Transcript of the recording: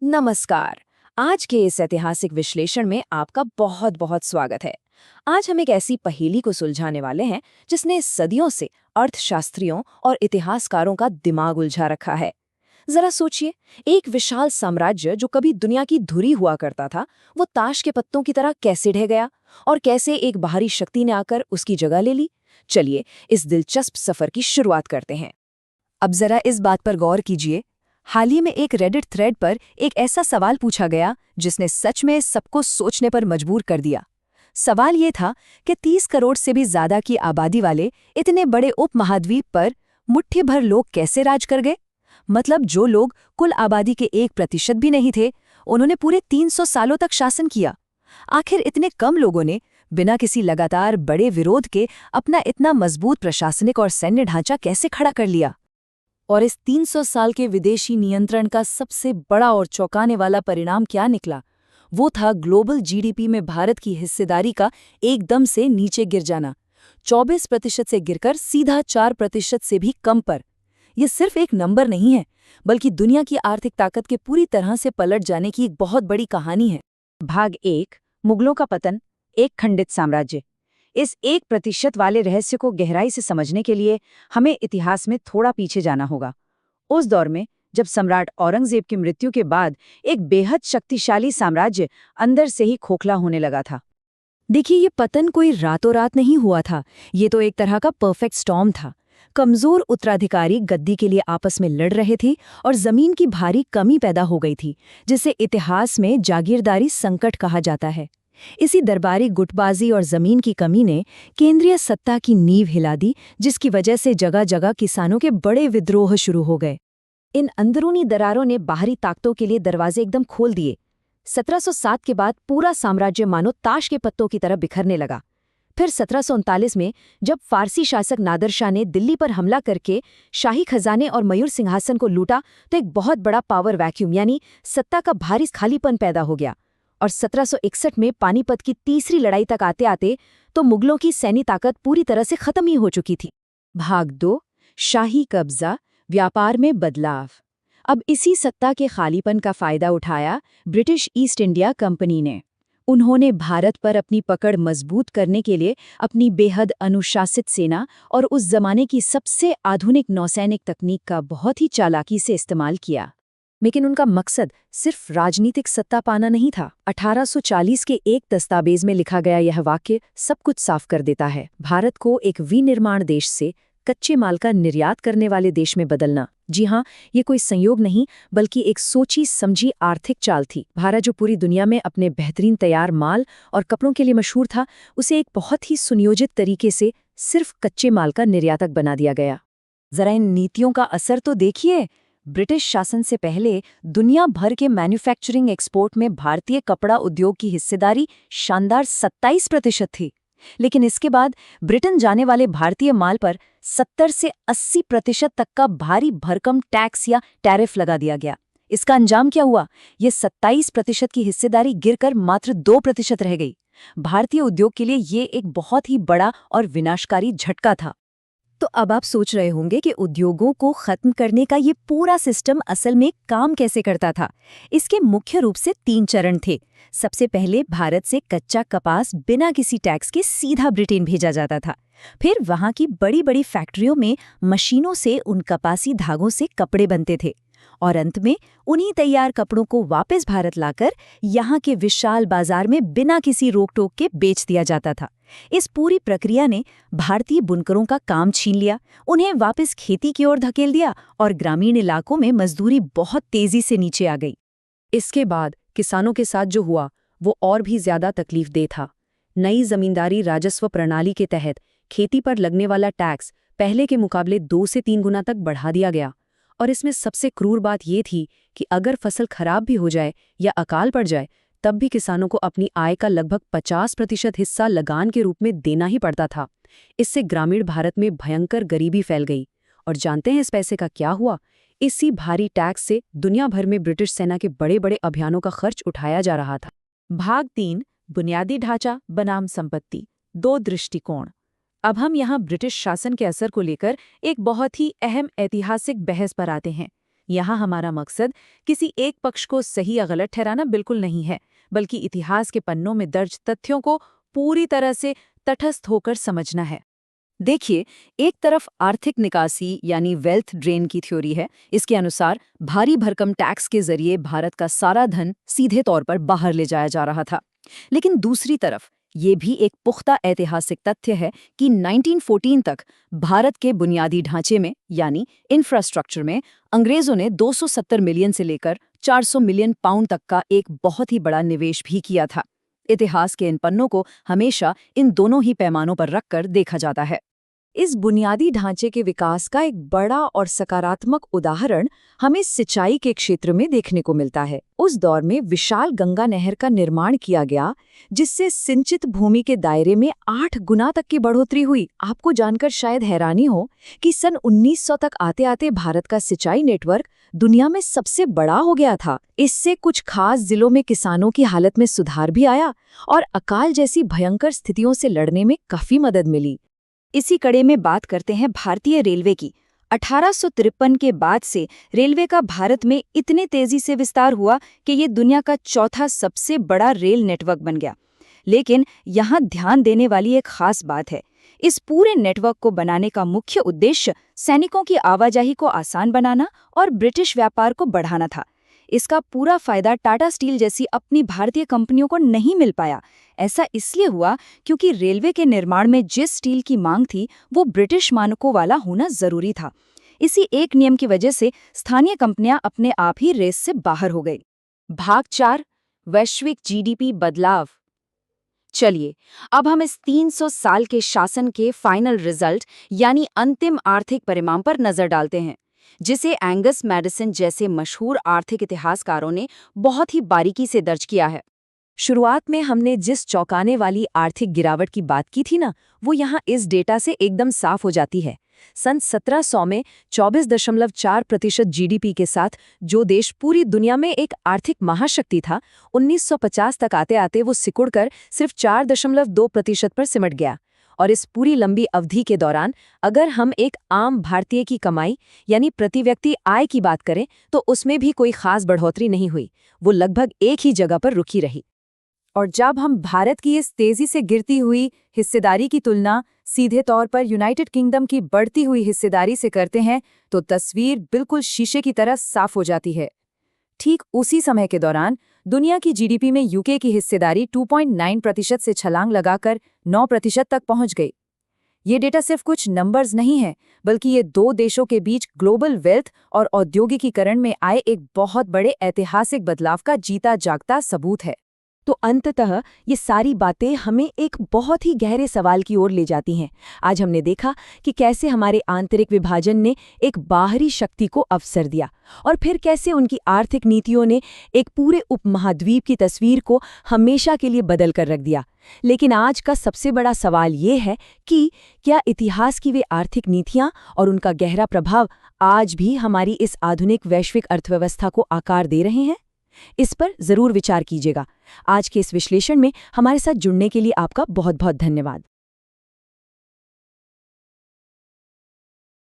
नमस्कार। आज के इस ऐतिहासिक विश्लेषण में आपका बहुत बहुत स्वागत है। आज हम एक ऐसी पहेली को सुलझाने वाले हैं जिसने सदियों से अर्थशास्त्रियों और इतिहासकारों का दिमाग उलझा रखा है। जरा सोचिए, एक विशाल साम्राज्य जो कभी दुनिया की धुरी हुआ करता था, वो ताश के पत्तों की तरह कैसे ढह गया और कैसे एक बाहरी शक्ति ने आकर उसकी जगह ले ली। चलिए इस दिलचस्प सफर की शुरुआत करते हैं। अब जरा इस बात पर गौर कीजिए। हाल ही में एक रेडिट थ्रेड पर एक ऐसा सवाल पूछा गया जिसने सच में सबको सोचने पर मजबूर कर दिया। सवाल ये था कि 30 करोड़ से भी ज्यादा की आबादी वाले इतने बड़े उपमहाद्वीप पर मुट्ठी भर लोग कैसे राज कर गए। मतलब जो लोग कुल आबादी के 1% भी नहीं थे, उन्होंने पूरे 300 सालों तक शासन किया। आखिर इतने कम लोगों ने बिना किसी लगातार बड़े विरोध के अपना इतना मजबूत प्रशासनिक और सैन्य ढांचा कैसे खड़ा कर लिया। और इस 300 साल के विदेशी नियंत्रण का सबसे बड़ा और चौंकाने वाला परिणाम क्या निकला? वो था ग्लोबल जीडीपी में भारत की हिस्सेदारी का एकदम से नीचे गिर जाना। 24% से गिरकर सीधा 4% से भी कम पर। यह सिर्फ एक नंबर नहीं है, बल्कि दुनिया की आर्थिक ताकत के पूरी तरह से पलट जाने की एक बहुत बड़ी कहानी है। भाग 1, मुगलों का पतन, एक खंडित साम्राज्य। इस 1% वाले रहस्य को गहराई से समझने के लिए हमें इतिहास में थोड़ा पीछे जाना होगा। उस दौर में जब सम्राट औरंगजेब की मृत्यु के बाद एक बेहद शक्तिशाली साम्राज्य अंदर से ही खोखला होने लगा था। देखिए, ये पतन कोई रातों रात नहीं हुआ था। ये तो एक तरह का परफेक्ट स्टॉर्म था। कमजोर उत्तराधिकारी गद्दी के लिए आपस में लड़ रहे थे और जमीन की भारी कमी पैदा हो गई थी, जिसे इतिहास में जागीरदारी संकट कहा जाता है। इसी दरबारी गुटबाजी और जमीन की कमी ने केंद्रीय सत्ता की नींव हिला दी, जिसकी वजह से जगह जगह किसानों के बड़े विद्रोह शुरू हो गए। इन अंदरूनी दरारों ने बाहरी ताकतों के लिए दरवाजे एकदम खोल दिए। 1707 के बाद पूरा साम्राज्य मानो ताश के पत्तों की तरह बिखरने लगा। फिर 1739 में जब फारसी शासक नादर शाह ने दिल्ली पर हमला करके शाही खजाने और मयूर सिंहासन को लूटा, तो एक बहुत बड़ा पावर वैक्यूम यानी सत्ता का भारी खालीपन पैदा हो गया। और 1761 में पानीपत की तीसरी लड़ाई तक आते आते तो मुगलों की सैन्य ताकत पूरी तरह से खत्म ही हो चुकी थी। भाग 2, शाही कब्जा, व्यापार में बदलाव। अब इसी सत्ता के खालीपन का फायदा उठाया ब्रिटिश ईस्ट इंडिया कंपनी ने। उन्होंने भारत पर अपनी पकड़ मजबूत करने के लिए अपनी बेहद अनुशासित सेना और उस जमाने की सबसे आधुनिक नौसैनिक तकनीक का बहुत ही चालाकी से इस्तेमाल किया। लेकिन उनका मकसद सिर्फ राजनीतिक सत्ता पाना नहीं था। 1840 के एक दस्तावेज में लिखा गया यह वाक्य सब कुछ साफ कर देता है। भारत को एक विनिर्माण देश से कच्चे माल का निर्यात करने वाले देश में बदलना। जी हाँ, ये कोई संयोग नहीं, बल्कि एक सोची समझी आर्थिक चाल थी। भारत जो पूरी दुनिया में अपने बेहतरीन तैयार माल और कपड़ों के लिए मशहूर था, उसे एक बहुत ही सुनियोजित तरीके से सिर्फ कच्चे माल का निर्यातक बना दिया गया। जरा इन नीतियों का असर तो देखिए। ब्रिटिश शासन से पहले दुनिया भर के मैन्युफैक्चरिंग एक्सपोर्ट में भारतीय कपड़ा उद्योग की हिस्सेदारी शानदार 27% थी। लेकिन इसके बाद ब्रिटेन जाने वाले भारतीय माल पर 70 से 80% तक का भारी भरकम टैक्स या टैरिफ लगा दिया गया। इसका अंजाम क्या हुआ? ये 27% की हिस्सेदारी गिरकर मात्र 2% रह गई। भारतीय उद्योग के लिए ये एक बहुत ही बड़ा और विनाशकारी झटका था। तो अब आप सोच रहे होंगे कि उद्योगों को खत्म करने का ये पूरा सिस्टम असल में काम कैसे करता था। इसके मुख्य रूप से 3 चरण थे। सबसे पहले भारत से कच्चा कपास बिना किसी टैक्स के सीधा ब्रिटेन भेजा जाता था। फिर वहां की बड़ी बड़ी फैक्ट्रियों में मशीनों से उन कपासी धागों से कपड़े बनते थे और अंत में उन्हीं तैयार कपड़ों को वापस भारत लाकर यहाँ के विशाल बाजार में बिना किसी रोक टोक के बेच दिया जाता था। इस पूरी प्रक्रिया ने भारतीय बुनकरों का काम छीन लिया, उन्हें वापस खेती की ओर धकेल दिया और ग्रामीण इलाकों में मजदूरी बहुत तेजी से नीचे आ गई। इसके बाद किसानों के साथ जो हुआ वो और भी ज्यादा तकलीफदेह था। नई जमींदारी राजस्व प्रणाली के तहत खेती पर लगने वाला टैक्स पहले के मुकाबले 2 से 3 गुना तक बढ़ा दिया गया। और इसमें सबसे क्रूर बात ये थी कि अगर फसल खराब भी हो जाए या अकाल पड़ जाए, तब भी किसानों को अपनी आय का लगभग 50% हिस्सा लगान के रूप में देना ही पड़ता था। इससे ग्रामीण भारत में भयंकर गरीबी फैल गई। और जानते हैं इस पैसे का क्या हुआ? इसी भारी टैक्स से दुनिया भर में ब्रिटिश सेना के बड़े बड़े अभियानों का खर्च उठाया जा रहा था। भाग 3, बुनियादी ढांचा बनाम संपत्ति, 2 दृष्टिकोण। अब हम यहाँ ब्रिटिश शासन के असर को लेकर एक बहुत ही अहम ऐतिहासिक बहस पर आते हैं। यहाँ हमारा मकसद किसी एक पक्ष को सही या गलत ठहराना बिल्कुल नहीं है, बल्कि इतिहास के पन्नों में दर्ज तथ्यों को पूरी तरह से तटस्थ होकर समझना है। देखिए, एक तरफ आर्थिक निकासी यानी वेल्थ ड्रेन की थ्योरी है। इसके अनुसार भारी भरकम टैक्स के जरिए भारत का सारा धन सीधे तौर पर बाहर ले जाया जा रहा था। लेकिन दूसरी तरफ ये भी एक पुख्ता ऐतिहासिक तथ्य है कि 1914 तक भारत के बुनियादी ढांचे में यानी इंफ्रास्ट्रक्चर में अंग्रेजों ने 270 मिलियन से लेकर 400 मिलियन पाउंड तक का एक बहुत ही बड़ा निवेश भी किया था। इतिहास के इन पन्नों को हमेशा इन दोनों ही पैमानों पर रखकर देखा जाता है। इस बुनियादी ढांचे के विकास का एक बड़ा और सकारात्मक उदाहरण हमें सिंचाई के क्षेत्र में देखने को मिलता है। उस दौर में विशाल गंगा नहर का निर्माण किया गया, जिससे सिंचित भूमि के दायरे में 8 गुना तक की बढ़ोतरी हुई। आपको जानकर शायद हैरानी हो कि सन 1900 तक आते आते भारत का सिंचाई नेटवर्क दुनिया में सबसे बड़ा हो गया था। इससे कुछ खास जिलों में किसानों की हालत में सुधार भी आया और अकाल जैसी भयंकर स्थितियों से लड़ने में काफी मदद मिली। इसी कड़ी में बात करते हैं भारतीय रेलवे की। 1853 के बाद से रेलवे का भारत में इतने तेजी से विस्तार हुआ कि ये दुनिया का चौथा सबसे बड़ा रेल नेटवर्क बन गया। लेकिन यहाँ ध्यान देने वाली एक खास बात है। इस पूरे नेटवर्क को बनाने का मुख्य उद्देश्य सैनिकों की आवाजाही को आसान बनाना और ब्रिटिश व्यापार को बढ़ाना था। इसका पूरा फायदा टाटा स्टील जैसी अपनी भारतीय कंपनियों को नहीं मिल पाया। ऐसा इसलिए हुआ क्योंकि रेलवे के निर्माण में जिस स्टील की मांग थी वो ब्रिटिश मानकों वाला होना जरूरी था। इसी एक नियम की वजह से स्थानीय कंपनियां अपने आप ही रेस से बाहर हो गई। भाग 4, वैश्विक जीडीपी बदलाव। चलिए अब हम इस 300 साल के शासन के फाइनल रिजल्ट यानी अंतिम आर्थिक परिणाम पर नजर डालते हैं, जिसे एंगस मैडिसन जैसे मशहूर आर्थिक इतिहासकारों ने बहुत ही बारीकी से दर्ज किया है। शुरुआत में हमने जिस चौंकाने वाली आर्थिक गिरावट की बात की थी ना, वो यहाँ इस डेटा से एकदम साफ हो जाती है। सन 1700 में 24.4% जीडीपी के साथ जो देश पूरी दुनिया में एक आर्थिक महाशक्ति था, 1950 तक आते आते वो सिकुड़कर सिर्फ 4.2% पर सिमट गया। और इस पूरी लंबी अवधि के दौरान अगर हम एक आम भारतीय की कमाई यानी प्रति व्यक्ति आय की बात करें तो उसमें भी कोई खास बढ़ोतरी नहीं हुई। वो लगभग एक ही जगह पर रुकी रही। और जब हम भारत की इस तेजी से गिरती हुई हिस्सेदारी की तुलना सीधे तौर पर यूनाइटेड किंगडम की बढ़ती हुई हिस्सेदारी से करते हैं तो तस्वीर बिल्कुल शीशे की तरह साफ हो जाती है। ठीक उसी समय के दौरान दुनिया की जीडीपी में यूके की हिस्सेदारी 2.9% से छलांग लगाकर 9% तक पहुंच गई। ये डेटा सिर्फ कुछ नंबर्स नहीं है, बल्कि ये दो देशों के बीच ग्लोबल वेल्थ और औद्योगिकीकरण में आए एक बहुत बड़े ऐतिहासिक बदलाव का जीता जागता सबूत है। तो अंततः ये सारी बातें हमें एक बहुत ही गहरे सवाल की ओर ले जाती हैं। आज हमने देखा कि कैसे हमारे आंतरिक विभाजन ने एक बाहरी शक्ति को अवसर दिया और फिर कैसे उनकी आर्थिक नीतियों ने एक पूरे उपमहाद्वीप की तस्वीर को हमेशा के लिए बदल कर रख दिया। लेकिन आज का सबसे बड़ा सवाल ये है कि क्या इतिहास की वे आर्थिक नीतियां और उनका गहरा प्रभाव आज भी हमारी इस आधुनिक वैश्विक अर्थव्यवस्था को आकार दे रहे हैं? इस पर जरूर विचार कीजिएगा। आज के इस विश्लेषण में हमारे साथ जुड़ने के लिए आपका बहुत बहुत धन्यवाद।